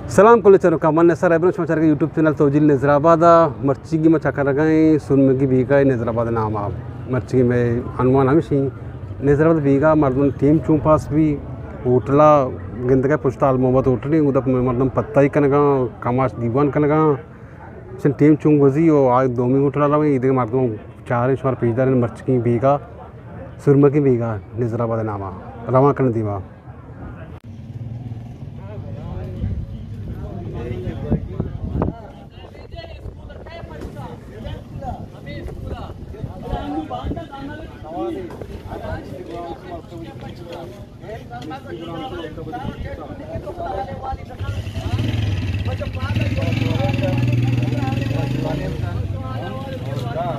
सलाम कुल चलो का मन सर एबन समाचार के यूट्यूब चैनल तोजिल नजराबाद मर्ची में चक्कर गए सुनमगी बीगा नजराबाद नाम आप मर्ची में अनुमान हमेशी नजराबाद बीगा मर्दन टीम चूं पास भी होटला गिंदगा पुष्टाल मोहब्बत होटली उदप मर्दम पत्ता ही कनगा कमाश दीवान कनगा सन टीम चूं वजी और आज दोमी होटला रहा इधर मर्दों चार बार पेजदार मर्ची बीगा सुरमगी बीगा नजराबाद नामा रवा कन दीवा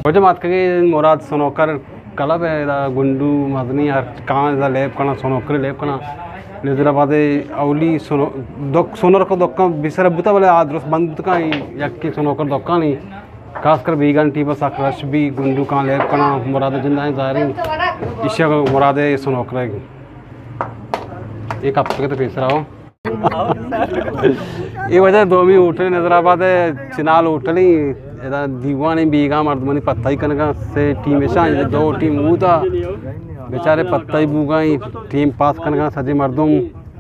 वजह बात करें मुराद सोनोकर क्लब है गुंडू मदनी हर कहाँ लेप करना सोनोकर लेप करना नजराबाद अवली सोनर को दोक्का बिसर बुता बोले आदरस बंद का यक्की सोनोकर दोक्का नहीं खासकर बीगन टी बस अक्रश भी गुंडू कहाँ लेप करना मुराद जिंदा है जाहिर इश्या को मुराद सोनोकर एक हफ्ते के तो पेश रहा हो ये वजह दो भी उठे नजराबाद चिनाल उठली दीवानी बीगा मर्दमनी पत्ता ही कनका से टीम ऐसा दो टीम ऊता बेचारे पत्ता ही बूगा टीम पास कनका सजी मर्दम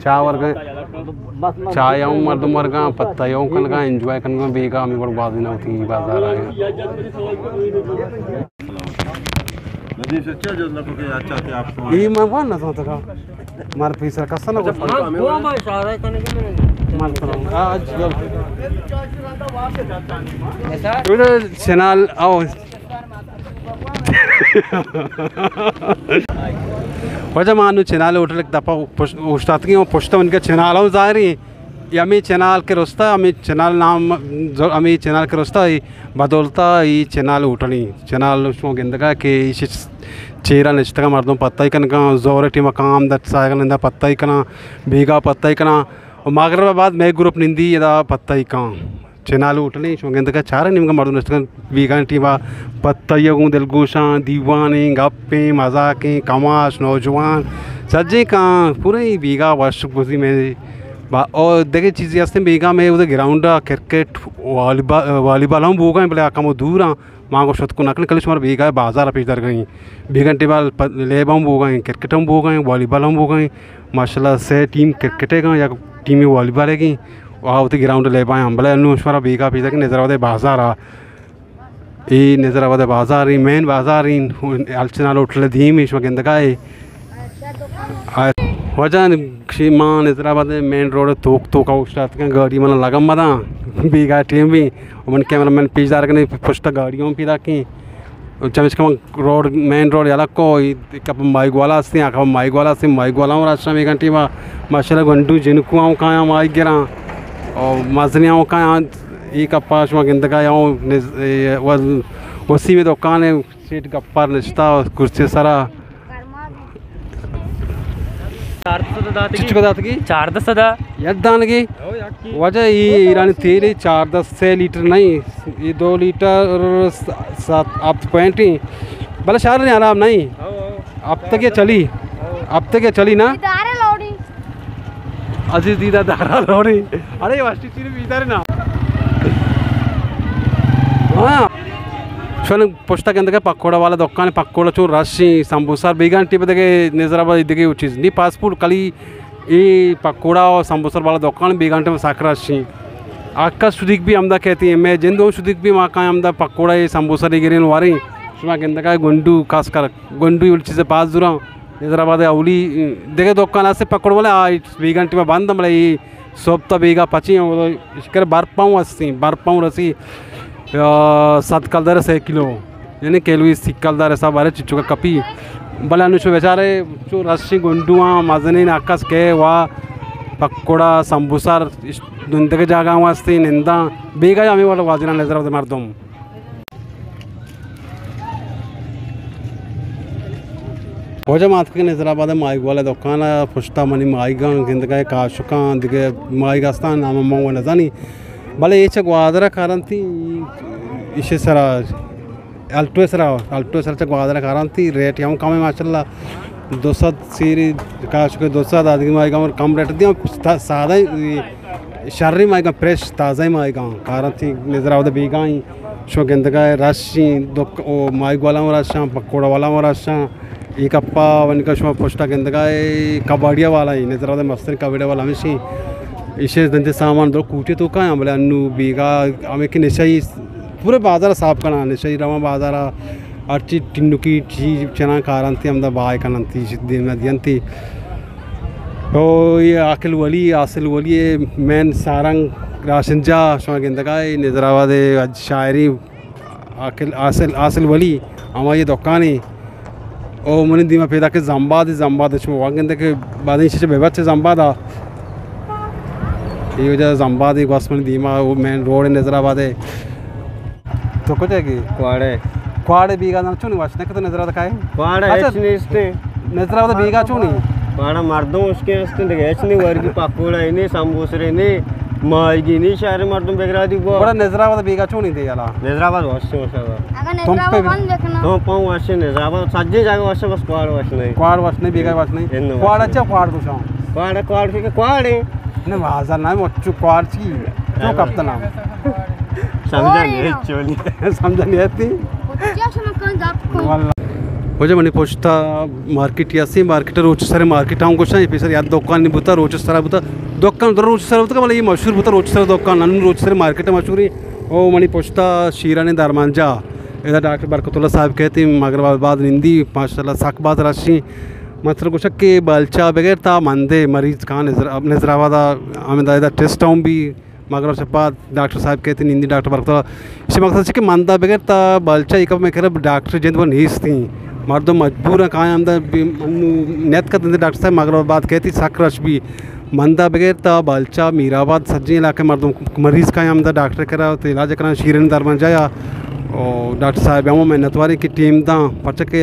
चाय वर्ग चाय आऊँ मर्दम वर्ग पत्ता आऊँ कनका एंजॉय कनका बीगा हमें बड़ी बाजी ना होती बाजार आए ये मैं वो ना सोचता था मार पीसर का सना आज चैनल आओ वजह मानो चैनल होटल दफा उस्ताद की पुश्ता उनके चैनल आओ जारी यमी चैनल के रोस्ता हमें चैनल नाम हमें चैनल के रोस्ता बदौलता ये चैनल होटली चैनल उसमें गिंदगा के चीरा निश्चित मर्दों पत्ता ही कनका जोर टी मकाम दट सागल निंदा पत्ता ही कना बीगा पत्ता ही कना और मगरबाद मैं ग्रुप निंदी यदा पत्ता ही का चैनल उठनी गिंदगा चार निम्न मर्दों निश्चित बीगा टीवा पत्ता ही दिलगुशा दीवानी गप्पे मजाकें कमाश नौजवान सज्जे का पूरे ही बीगा वर्ष गुजी में और देखिए चीज़ें हंसते बीगा में उधर ग्राउंड क्रिकेट वॉलीबॉल हम बोगा बोले आका वो दूर हाँ माँ को शत को नकल कल मार बीगा बाजार पेजदार गई बीगन टेबल लेब हम बो गए क्रिकेट हम बो गए वॉलीबॉल हम बो गए माशाल्लाह से टीम क्रिकेट है या टीम वॉलीबॉल है कि वहाँ उतनी ग्राउंड ले पाए हम बोले अनुस्मारा बीगा पेजदार की नजराबाद बाजार आ ये नजराबाद बाजार ही मेन बाजार ही अलचना उठले धीम इसमें गिंदगा वजह माँ नजराबाद मेन रोड तो का उस्ताद के गाड़ी मन लगम मदा बीगा टीम भी मन कैमरा मैन पेजदार के फुस्ट गाड़ियों पीदा की चमचका रोड मेन रोड अलग को माइक वाला हस्ती आखा माइक वाला हस्ती माइक वाला हूँ राष्ट्र में घंटी माशाल्लाह गंटू जिनको आऊँ कहाँ माइक गिरा और मजनी आऊँ कहाँ एक अपाश में गिंदगा आऊँ उसी में दुकान है सीट गप्पा रिश्ता कुर्सी सारा 410 की 410 यदानगी वजह ये ईरानी तेल 410 लीटर नहीं ये 2 लीटर 7.5 भले शार नहीं आराम नहीं अब तक ये चली ना अजीज दीदा दारा लोड़ी अरे वास्टी चीज बीता ना हाँ चलो पुष्टा के अंदर पकोड़ा वाला दुकान पकोड़ा चो रशी समोसा बीगन टी पे नजराबाद इधर चीज़ नहीं पासपोर्ट कली ये पकोड़ा और समोसा वाला दुकान बीगन टी साकर रशी आका सुदिक भी अमदा कहती है मैं जिन दो सुदिक भी वहाँ का अमदा पकोड़ा ये समोसा गिरी वारी उसमें के अंदर का गुंडू खास कर गुंडू चीज़ें पास दूर नजराबाद अवली देखे दुकान से पकोड़ वाले बीगन टी में बंद मतलब ये सोपता बीगा पची इसके बर्पाऊँ रसी 7 कलदार 6 किलो यानी केलवी सिक्कलदार ऐसा बारे चिच्चू का कपी भले अनुष्य बेचारे जो रस्सी गुंडुआ मजनी आकाश के वहाँ पकोड़ा समोसा दुंदे के जागा वस्ती निंदा बेगा हमें वाला वाजिना नजर मर्दम वजह मात के नजराबाद माइक वाला दुकान फुश्ता मनी माइगा गिंदगा काशुका दिखे माइगा स्थान नाम मऊ नजानी भले ये ग्वादरा कारण थी इसे सरा अल्टो सरा ग्वादरा कारण थी रेट यहाँ कम है माशाल्लाह 200 सीरी काश के 200 आदमी माइगा और कम रेट दिया सादा शर्री मायगा फ्रेश ताज़ा मायगा कारण थी निजरावद बीगाई शो गिंदगा रशी दोक ओ माइक वाला रशा पकोड़ा वाला रशा ఈ కప్ప వనికష్మ పుష్ట గిందగాయ कबाड़िया वाला ही निजरावद मस्तर कबाड़िया वाला हमें इसे धंधे सामान दो कूटे तो कहाँ बोले अन्नू बीगा हमें कि निशाई पूरे बाजार साफ करना निशाई रवा बाजार हर चीज़ टिन्नू की चीज़ चना कारणती हम दा बाय करनती दिन में दियंती तो ये आसिल वली मैन सारंग राशंजा शो गिंदगाय निजरावद शायरी आसिल वली हमारे ये दुकानी ओ मनी दीमा पैदा के जम्बाद शो वागंद के बाद इसे बेबत से जम्बादा ये वजह जम्बाद एक बस मनी दीमा वो मेन रोड निजराबाद है तो कुछ है कि क्वाड़े बीगा ना चुनी वाचने का तो निजराबाद का है क्वाड़े ऐचनी इसने निजराबाद बीगा चुनी क्वाड़ा मर्दों उसके इसने देखे ऐचनी वर्गी पाकोड़ा इन्हें संबोसरे ने मार्गी नहीं शहर मर्दों बेगरा दी वो बड़ा निजराबाद बीगा चुनी दे याला निजराबाद वाशे वाशा अगर निजराबाद बंद देखना तो पाँव वाशे निजराबाद सज्जे जाके वाशे बस क्वाड़ वाशने बीगा वाशने क्वाड़ अच्छा क्वाड़ कुछ क्वाड़े फिर क्वाड़े ने बाजार ना मच्चू क्वाड़ ची जो कब तना समझा नहीं चोली समझा नहीं आती क्या समझ जाप वजह मनी पोचता मार्केट यासी मार्केट रोच सर मार्केट हम कुछ नहीं फिर याद दुकान नहीं बुता रोच सर बुता दुकान रोच सर बुता मतलब ये मशहूर बुता रोच सर दुकान अन रोच सर मार्केट मशहूर है ओ मनी पोचता शीरा ने दरमांजा इधर डॉक्टर बरकतुल्ला साहब कहते मगरबाद निंदी माशाल्लाह साकबाद राशि मतलब कुछ के बलचा बगैर था मंदे मरीज कहाँ निजराबाद हमें इधर टेस्ट आऊँ भी मगर से बाद डॉक्टर साहब कहते निंदी डॉक्टर बरकतुल्ला इसी मकसद से कि मंदा बगैर था बलचा एक मैं कह रहा डॉक्टर जिन वो नीस थी मर्द मजबूर है कहाँ अंदर नेत का धंधे डॉक्टर साहब मगरबाद कहती साकरश भी मंदा बगैर था बलचा मीराबाद सज्जी इलाके मर्दों मरीज़ का अंदर डॉक्टर करा तो इलाज करा शीरन दरमन जाया और डॉक्टर साहब हम मेहनत वाली की टीम दा पचके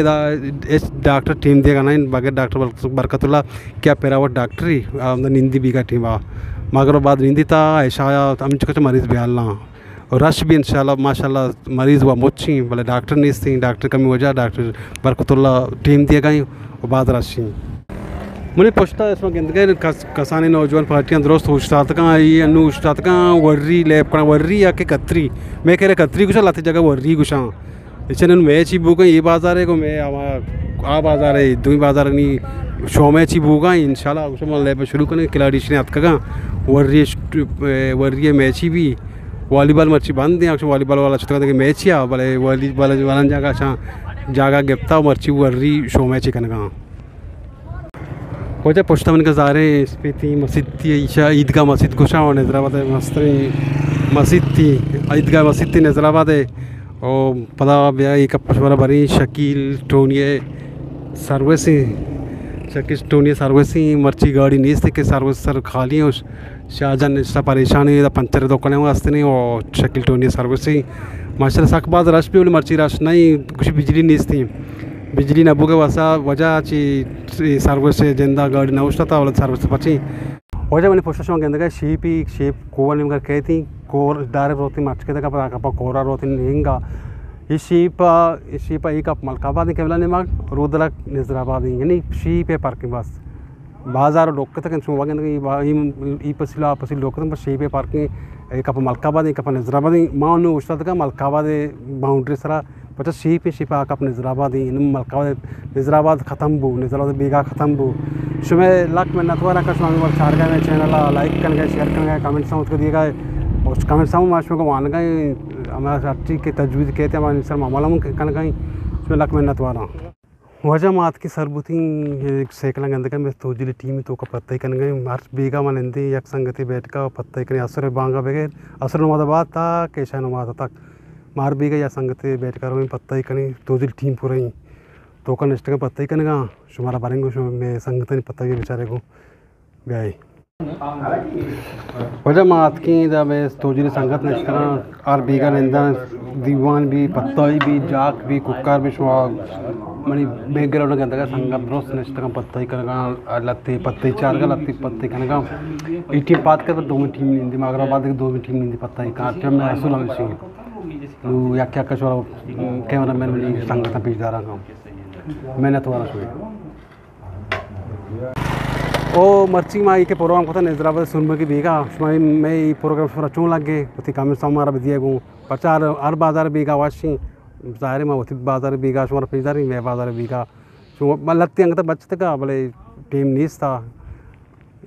इस डॉक्टर टीम देगा ना बगैर डॉक्टर बरकतुल्ला क्या पेरावट डॉक्टरी निंदी भी का टीम मगरबाद निंदी था ऐसा हम चुके मरीज़ भी हालना और रश भी इंशाल्लाह माशाल्लाह मरीज़ हुआ मुच्छी बोले डॉक्टर नहीं थी डॉक्टर कमी वजह डॉक्टर बरकतुल्ला टीम दिए गई और बाद रशी मुझे पूछता है इसमें गिंदगे कसानी नौजवान पार्टियां दुरुस्त उस्ताद का आई अनु उस्ताद का वर्री लैब का वर्री या के कतरी मैं कह रहा कतरी कुछ लाती जगह वर्री कुछ इसे मैच ही बुक ये बाजार है को मैं आ बाजार है दुई बाजार नहीं शो मैच ही बुका इंशाल्लाह कुछ मैं लैब शुरू करने खिलाड़ी ने हथ का वर्री मैच ही भी वालीबॉल मर्ची बंद दिया वालीबॉल वाला छोटा देखिए मैच या बोले वालीबॉल वाला जगह अच्छा जगह गिफ्ता मर्ची वर्री शो मैच ही करने वजह पुश्ता मन का ज़ारे स्पीति मस्जिद थी ईशा ईदगाह मस्जिद गुशा और निजराबाद मस्तरी मस्जिद थी ईदगाह मस्जिद थी निजराबाद और पता भैया एक पशुवाला भरी शकील टोनिया सर्विसी शकील टोनिया सर्विसी मर्ची गाड़ी नहीं थी कि सर्विस सर खाली है उस शाहजहान इसका परेशानी पंचर दुकान वास्ते नहीं और शकील टोनिया सर्विसी माशाल्लाह सक बाद रश भी बोले मर्ची रश नहीं कुछ बिजली नहीं थी बिजली नबू के वसा वजह ची सर्विस जिंदा गाड़ी ना उठता था वाला सर्विस पची वजह मैंने पुष्ट के शेप कोवल में कहती कोर डायरेक्ट रोती मच के कप कोरा रोती हिंगा ఈ షీప్ ఈ కప్ మల్కాబాద్ కేవలం మాకు రూదల నిజరాబాద్ यानी షీప్ है पार्किंग बस बाजार लोक तक ఈ పసిలో ఆ పసిలో లోक बस షీప్ है पार्किंग एक कप मलकाबाद एक कप निजराबाद माँ उस्ताद का मलकाबाद बाउंड्री सरा पचास शीप आ कप निजराबाद मलकाबाद निजराबाद ख़त्म बू निजराबाद बीघा ख़त्म बू शुमे लक में नतवारा का स्वामी वर्ग चार गए चैनल लाइक कर गए शेयर कर गए कमेंट समझ कर दिए गए और कमेंट समझ माशों को मान गए हमारे अच्छी के तजवीज़ कहते हैं हमारे सर मामला कर गई उसमें लक में नतवारा वजह मात की सरबुती सेकला गंदगा में तोजिली टीम तो का पत्ता ही कन गई हर बीघा मन हिंदी यक संगति बैठ का पत्ता ही कने असर बांगा बगैर असर नुमादाबाद था केशा नुमादा तक मार बीघा या संगति बैठ कर पत्ता ही कनी तोजिली टीम पूरा ही तो का निष्ठ का पत्ता ही कनेगा शुमारा बारेंगे मैं संगत नहीं पत्ता के बेचारे को ब्याई वजह मात की मैं तोजिली संगत निष्ठ और बीघा निंदा दीवान भी पत्ता भी जाक भी कुकर भी सुहाग मनी बैकग्राउंड के अंदर संगत रोज निष्ठ का पत्ता ही कनेगा लत्ती पत्ते चार का लत्ती पत्ते कनेगा एक टीम बात कर दो में टीम निंदी मगराबाद के दो में टीम निंदी पत्ता ही कहाँ जब मैं असूल हम सी या क्या कुछ वाला कैमरा मैन में संगत पेश जा रहा हूँ मैंने तो वाला ओ मर्ची माई के प्रोग्राम को हैदराबाद सुनने की बीगा मैं ये प्रोग्राम पर चूँ लगे उसी कम समारा दिए गूँ प्रचार हर बाजार बीगा वाशी ज़ाहिर में उसी बाजार बीगा शुमार पिजारी मैं बाजार बीगा शु लगती अंग तो बचते का बोले टीम नीस था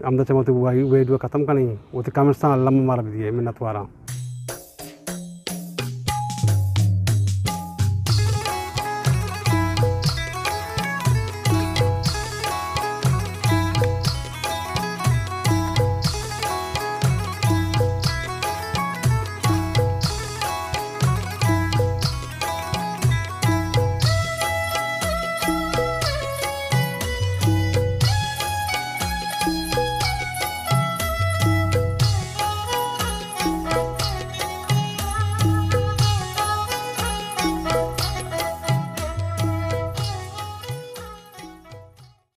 हम तो चमते वे ख़त्म करनी उसी कम अल्लाह मारा दिए मिन्नत वारा